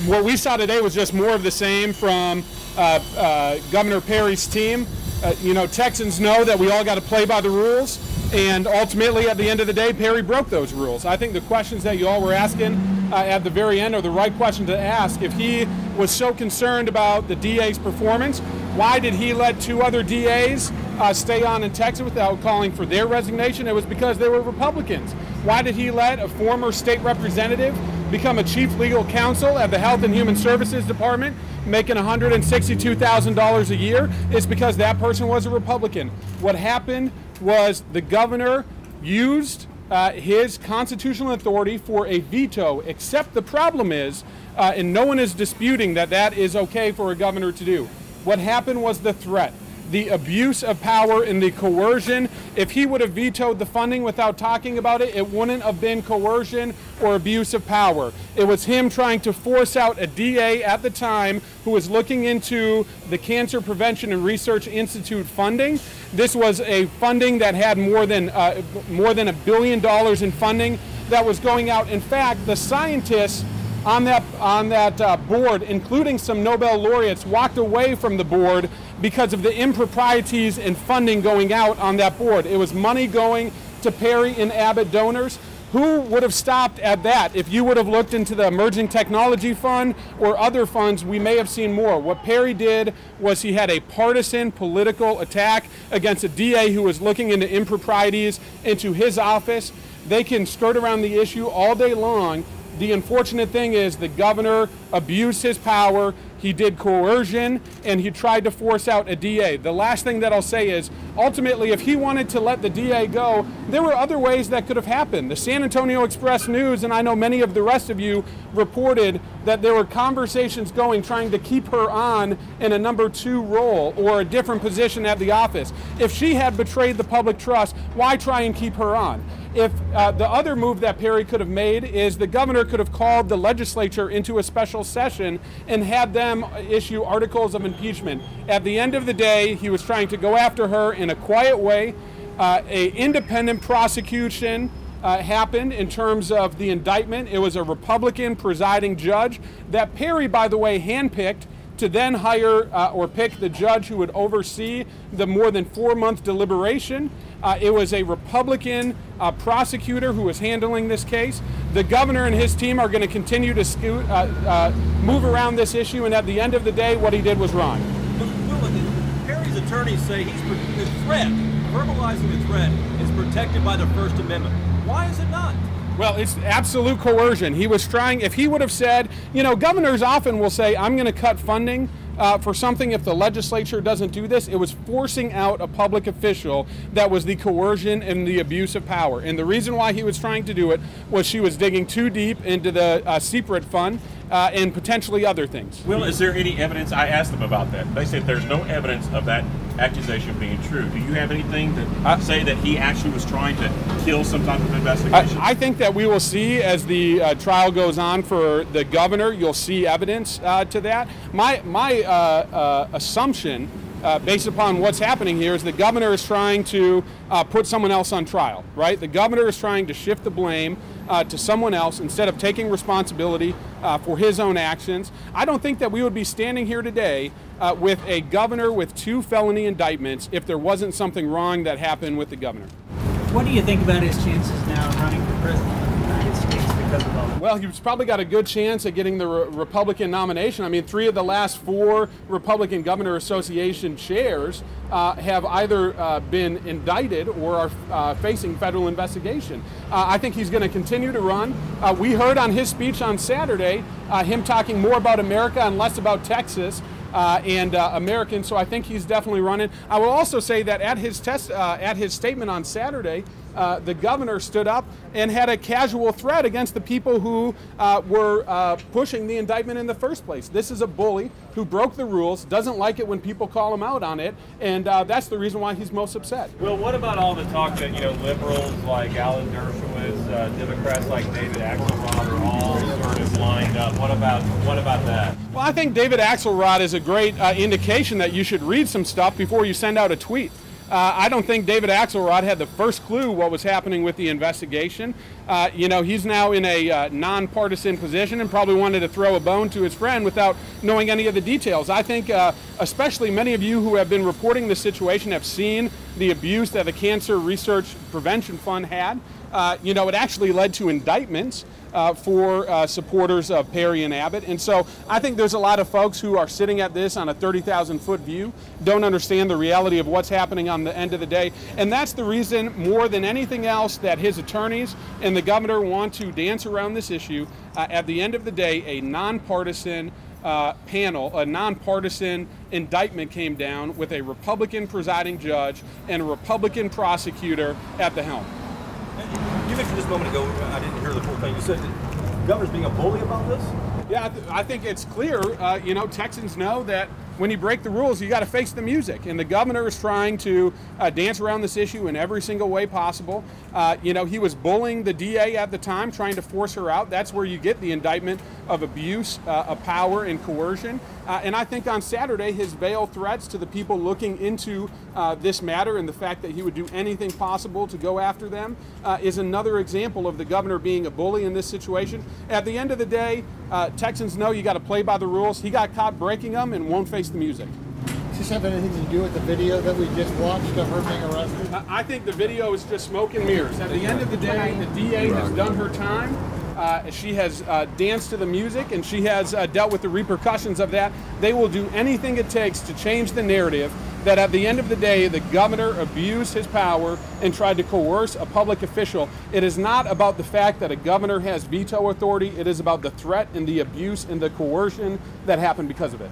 What we saw today was just more of the same from Governor Perry's team. Texans know that we all got to play by the rules, and ultimately at the end of the day, Perry broke those rules. I think the questions that you all were asking at the very end are the right question to ask. If he was so concerned about the DA's performance, why did he let two other DAs stay on in Texas without calling for their resignation? It was because they were Republicans. Why did he let a former state representative become a chief legal counsel at the Health and Human Services Department, making $162,000 a year? It's because that person was a Republican. What happened was the governor used his constitutional authority for a veto, except the problem is, and no one is disputing that that is okay for a governor to do. What happened was the threat, the abuse of power, and the coercion. If he would have vetoed the funding without talking about it, it wouldn't have been coercion or abuse of power. It was him trying to force out a DA at the time who was looking into the Cancer Prevention and Research Institute funding. This was a funding that had more than $1 billion in funding that was going out. In fact, the scientists on that board, including some Nobel laureates, walked away from the board because of the improprieties in funding going out on that board. It was money going to Perry and Abbott donors. Who would have stopped at that? If you would have looked into the Emerging Technology Fund or other funds, we may have seen more. What Perry did was he had a partisan political attack against a DA who was looking into improprieties into his office. They can skirt around the issue all day long. The unfortunate thing is the governor abused his power. He did coercion, and he tried to force out a DA. The last thing that I'll say is, ultimately, if he wanted to let the DA go, there were other ways that could have happened. The San Antonio Express News, and I know many of the rest of you, reported that there were conversations going trying to keep her on in a number 2 role or a different position at the office. If she had betrayed the public trust, why try and keep her on? If the other move that Perry could have made is the governor could have called the legislature into a special session and had them issue articles of impeachment. At the end of the day, he was trying to go after her in a quiet way. An independent prosecution happened in terms of the indictment. It was a Republican presiding judge that Perry, by the way, handpicked to then hire or pick the judge who would oversee the more than 4-month deliberation. It was a Republican prosecutor who was handling this case. The governor and his team are going to continue to move around this issue, and at the end of the day, what he did was wrong. Perry's attorneys say the threat, verbalizing the threat, is protected by the First Amendment. Why is it not? Well, it's absolute coercion. He was trying, if he would have said, governors often will say, I'm going to cut funding for something if the legislature doesn't do this. It was forcing out a public official that was the coercion and the abuse of power. And the reason why he was trying to do it was she was digging too deep into the secret fund and potentially other things. Will, is there any evidence? I asked them about that. They said there's no evidence of that accusation being true. Do you have anything to say that he actually was trying to kill some type of investigation? I think that we will see as the trial goes on for the governor. You'll see evidence to that. My assumption, based upon what's happening here, is the governor is trying to put someone else on trial, right? The governor is trying to shift the blame to someone else instead of taking responsibility for his own actions. I don't think that we would be standing here today with a governor with 2 felony indictments if there wasn't something wrong that happened with the governor. What do you think about his chances now running for president of the United States because of all that? Well, he's probably got a good chance at getting the Republican nomination. I mean, 3 of the last 4 Republican Governor Association chairs have either been indicted or are facing federal investigation. I think he's going to continue to run. We heard on his speech on Saturday him talking more about America and less about Texas and Americans, so I think he's definitely running. I will also say that at his statement on Saturday, the governor stood up and had a casual threat against the people who were pushing the indictment in the first place. This is a bully who broke the rules, doesn't like it when people call him out on it, and that's the reason why he's most upset. Well, what about all the talk that, liberals like Alan Dershowitz, Democrats like David Axelrod are all sort of lined up? What about that? Well, I think David Axelrod is a great indication that you should read some stuff before you send out a tweet. I don't think David Axelrod had the first clue what was happening with the investigation. You know, he's now in a nonpartisan position and probably wanted to throw a bone to his friend without knowing any of the details. I think especially many of you who have been reporting the situation have seen the abuse that the Cancer Research Prevention Fund had. You know, it actually led to indictments for supporters of Perry and Abbott. And so I think there's a lot of folks who are sitting at this on a 30,000-foot view, don't understand the reality of what's happening on the end of the day. And that's the reason, more than anything else, that his attorneys and the governor want to dance around this issue. At the end of the day, a nonpartisan panel, a nonpartisan indictment came down with a Republican presiding judge and a Republican prosecutor at the helm. You mentioned just a moment ago, I didn't hear the full thing. You said that the governor's being a bully about this? Yeah, I think it's clear. You know, Texans know that when you break the rules, you got to face the music. And the governor is trying to dance around this issue in every single way possible. You know, he was bullying the DA at the time, trying to force her out. That's where you get the indictment of abuse of power and coercion. And I think on Saturday, his veiled threats to the people looking into this matter and the fact that he would do anything possible to go after them is another example of the governor being a bully in this situation. At the end of the day, Texans know you got to play by the rules. He got caught breaking them and won't face the music. Does this have anything to do with the video that we just watched of her being arrested? I think the video is just smoke and mirrors. At the end of the day, the DA has done her time. She has danced to the music, and she has dealt with the repercussions of that. They will do anything it takes to change the narrative that at the end of the day, the governor abused his power and tried to coerce a public official. It is not about the fact that a governor has veto authority. It is about the threat and the abuse and the coercion that happened because of it.